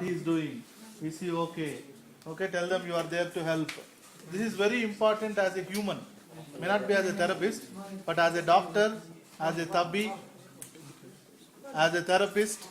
he is doing. Is he okay? Okay, tell them you are there to help. This is very important as a human. May not be as a therapist, but as a doctor, as a tabbi, as a therapist,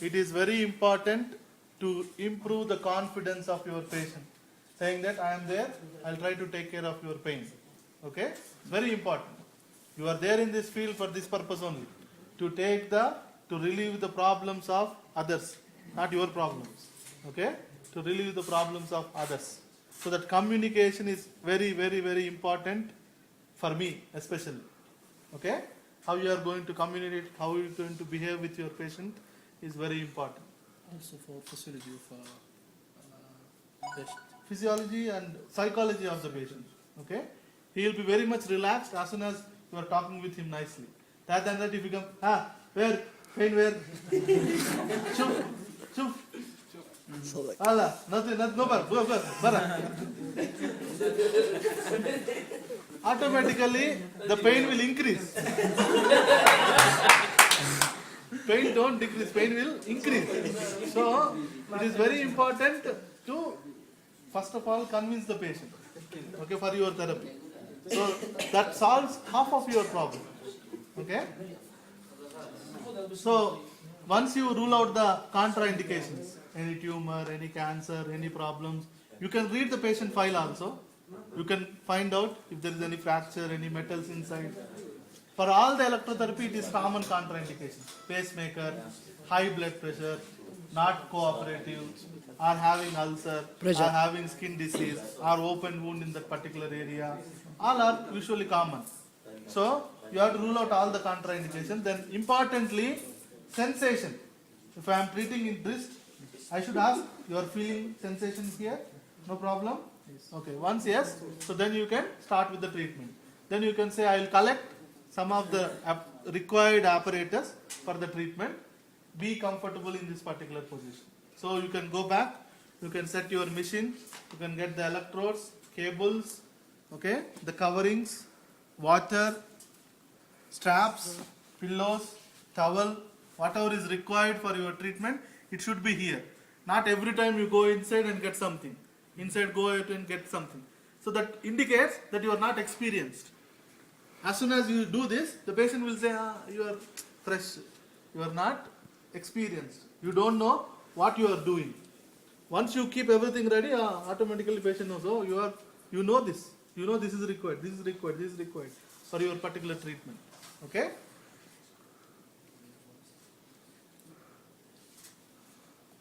it is very important to improve the confidence of your patient. Saying that I am there, I'll try to take care of your pain. Okay? Very important. You are there in this field for this purpose only. To relieve the problems of others, not your problems. Okay? To relieve the problems of others. So that communication is very, very, very important for me especially. Okay? How you are going to communicate, how you are going to behave with your patient is very important. Also for physiology of patient. Physiology and psychology of the patient. Okay? He will be very much relaxed as soon as you are talking with him nicely. Rather than that, if you come, where? Pain where? Chup. Allah, nothing, no bar. Automatically, the pain will increase. Pain don't decrease, pain will increase. So, it is very important to, first of all, convince the patient, okay, for your therapy. So, that solves half of your problem. Okay? So, once you rule out the contraindications, any tumor, any cancer, any problems, you can read the patient file also. You can find out if there is any fracture, any metals inside. For all the electrotherapy, it is common contraindications. Pacemaker, high blood pressure, not cooperative, or having ulcer, or having skin disease, or open wound in that particular area. All are usually common. So, you have to rule out all the contraindications. Then, importantly, sensation. If I am treating in wrist, I should ask, you are feeling sensation here? No problem? Okay, once yes, so then you can start with the treatment. Then you can say, I will collect some of the required apparatus for the treatment. Be comfortable in this particular position. So you can go back, you can set your machine, you can get the electrodes, cables, okay, the coverings, water, straps, pillows, towel, whatever is required for your treatment, it should be here. Not every time you go inside and get something. Inside, go out and get something. So that indicates that you are not experienced. As soon as you do this, the patient will say, you are fresh. You are not experienced. You don't know what you are doing. Once you keep everything ready, automatically patient knows, you know this. You know this is required, this is required, this is required for your particular treatment. Okay?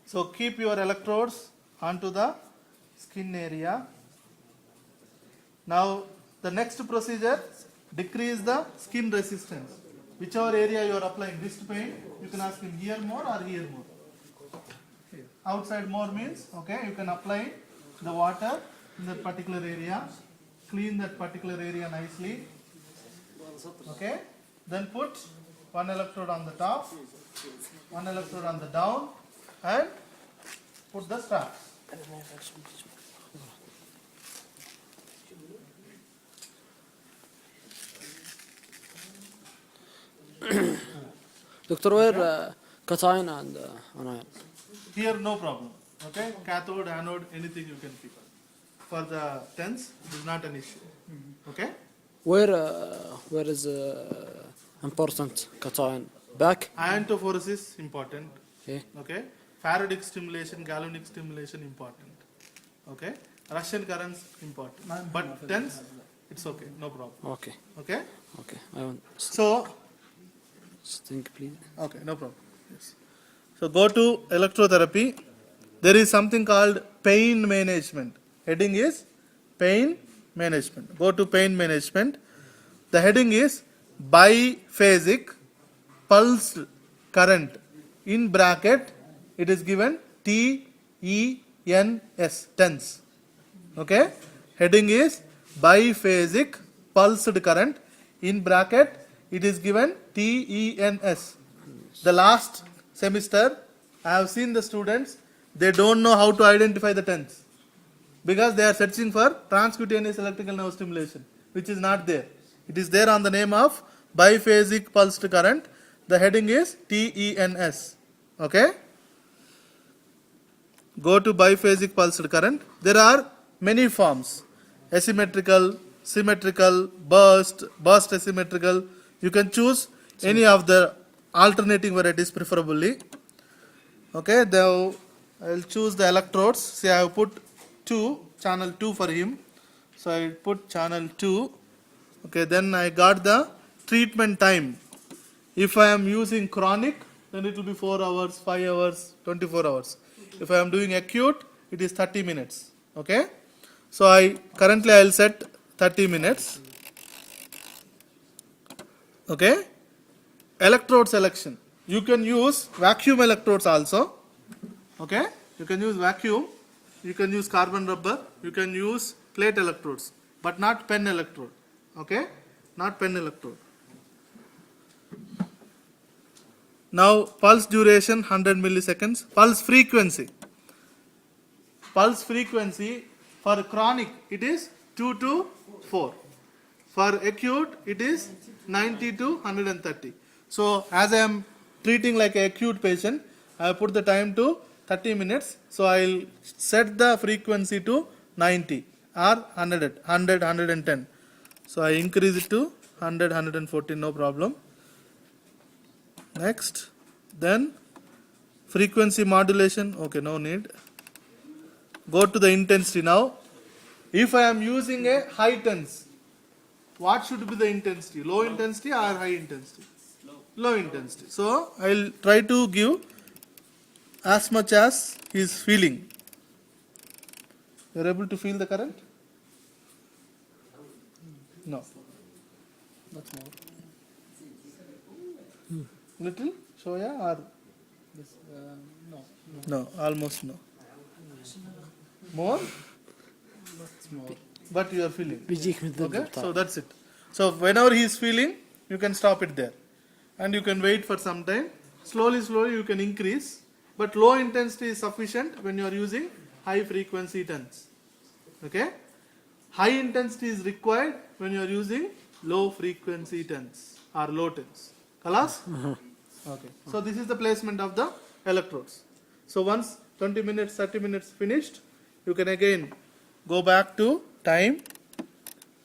So keep your electrodes onto the skin area. Now the next procedure, decrease the skin resistance. Whichever area you are applying wrist pain, you can ask him here more or here more. Outside more means, okay, you can apply the water in that particular area, clean that particular area nicely. Okay, then put one electrode on the top, one electrode on the down, and put the straps. Doctor, where cation and anion? Here no problem. Okay, cathode, anode, anything you can keep. For the TENS, it is not an issue. Okay. Where is important cation? Back? Iontophoresis important. Okay. Okay. Faradic stimulation, galvanic stimulation important. Okay. Russian currents important. But TENS, it's okay, no problem. Okay. Okay. Okay. I want. So. Think, please. Okay, no problem. Yes. So go to electrotherapy. There is something called pain management. Heading is pain management. Go to pain management. The heading is biphasic pulsed current. In bracket, it is given TENS, TENS. Okay? Heading is biphasic pulsed current. In bracket, it is given TENS. The last semester, I have seen the students, they don't know how to identify the TENS because they are searching for transcutaneous electrical nerve stimulation, which is not there. It is there on the name of biphasic pulsed current. The heading is TENS. Okay? go to biphasic pulsed current. There are many forms: asymmetrical, symmetrical, burst asymmetrical. You can choose any of the alternating varieties preferably. Okay, now I'll choose the electrodes. See, I have put channel 2 for him. So I put channel 2. Okay, then I got the treatment time. If I am using chronic, then it will be 4 hours, 5 hours, 24 hours. If I am doing acute, it is 30 minutes. Okay, so currently I'll set 30 minutes. Okay, electrode selection. You can use vacuum electrodes also. Okay, you can use vacuum, you can use carbon rubber, you can use plate electrodes, but not pen electrode. Okay, not pen electrode. Now pulse duration 100 milliseconds. Pulse frequency. Pulse frequency for chronic it is 2 to 4. For acute it is 90 to 130. So as I am treating like an acute patient, I put the time to 30 minutes. So I'll set the frequency to 90 or 100, 110. So I increase it to 100, 114, no problem. Next, then frequency modulation. Okay, no need. Go to the intensity now. If I am using a high TENS, what should be the intensity? Low intensity or high intensity? Low intensity. So I'll try to give as much as he is feeling. You are able to feel the current? No. That's more. Little? Shoya or this? No. No, almost no. More? That's more. But you are feeling. Okay, so that's it. So whenever he is feeling, you can stop it there. And you can wait for some time. Slowly you can increase. But low intensity is sufficient when you are using high frequency TENS. Okay? High intensity is required when you are using low frequency TENS or low TENS. Kalas? Okay. So this is the placement of the electrodes. So once 20 minutes, 30 minutes finished, you can again go back to time.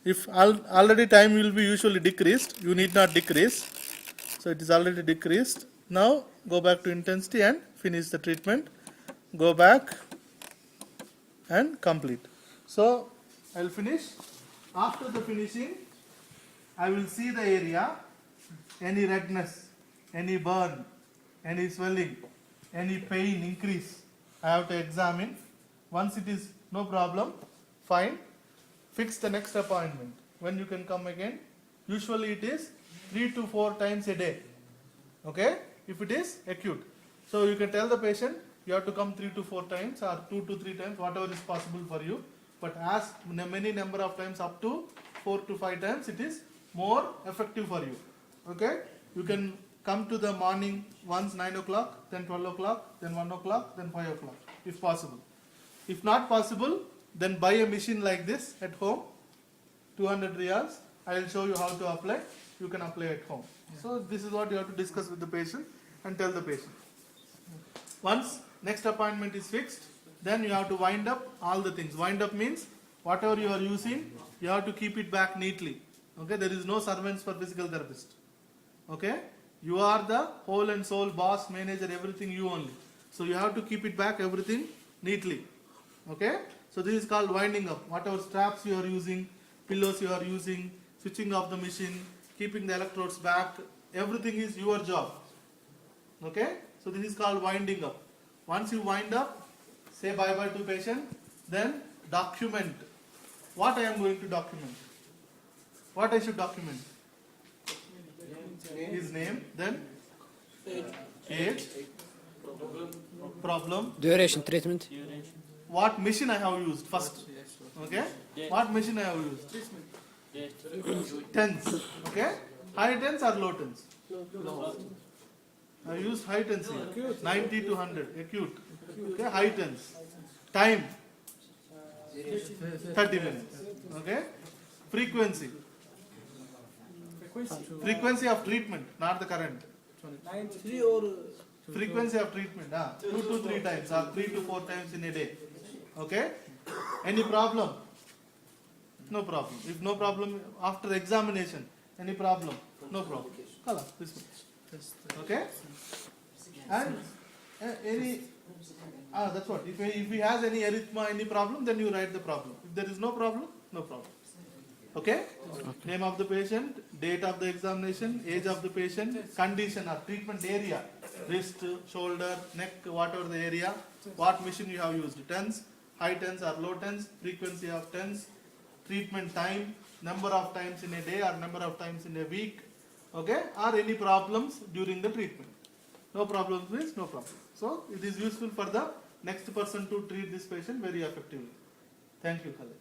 If already time will be usually decreased, you need not decrease. So it is already decreased. Now go back to intensity and finish the treatment. Go back and complete. So I will finish. After the finishing, I will see the area, any redness, any burn, any swelling, any pain increase. I have to examine. Once it is no problem, fine. Fix the next appointment. When you can come again. Usually it is 3 to 4 times a day. Okay? If it is acute. So you can tell the patient you have to come 3 to 4 times or 2 to 3 times, whatever is possible for you. But as many number of times up to 4 to 5 times, it is more effective for you. Okay? You can come to the morning once 9 o'clock, then 12 o'clock, then 1 o'clock, then 5 o'clock, if possible. If not possible, then buy a machine like this at home, 200 riyals. I will show you how to apply. You can apply at home. So this is what you have to discuss with the patient and tell the patient. Once next appointment is fixed, then you have to wind up all the things. Wind up means whatever you are using, you have to keep it back neatly. Okay, there is no servants for physical therapist. Okay, you are the whole and soul boss, manager, everything you only. So you have to keep it back, everything neatly. Okay, so this is called winding up. Whatever straps you are using, pillows you are using, switching off the machine, keeping the electrodes back, everything is your job. Okay, so this is called winding up. Once you wind up, say bye bye to patient, then document. What I am going to document? What I should document? His name, then age, problem, duration treatment. what machine I have used first. Okay, what machine I have used? TENS. Okay, high TENS or low TENS? I used high TENS here. 90 to 100, acute. Okay, high TENS. Time 30 minutes. Okay, frequency. Frequency of treatment, not the current. 93 or Frequency of treatment, 2 to 3 times or 3 to 4 times in a day. Okay? Any problem? No problem. If no problem after examination, any problem? No problem. Color this one. Okay? And any that's what. If he has any arrhythmia, any problem, then you write the problem. If there is no problem, no problem. Okay? Name of the patient, date of the examination, age of the patient, condition or treatment area, wrist, shoulder, neck, whatever the area, what machine you have used, TENS, high TENS or low TENS, frequency of TENS, treatment time, number of times in a day or number of times in a week, okay, or any problems during the treatment. No problems means no problem. So it is useful for the next person to treat this patient very effectively. Thank you, Khaled.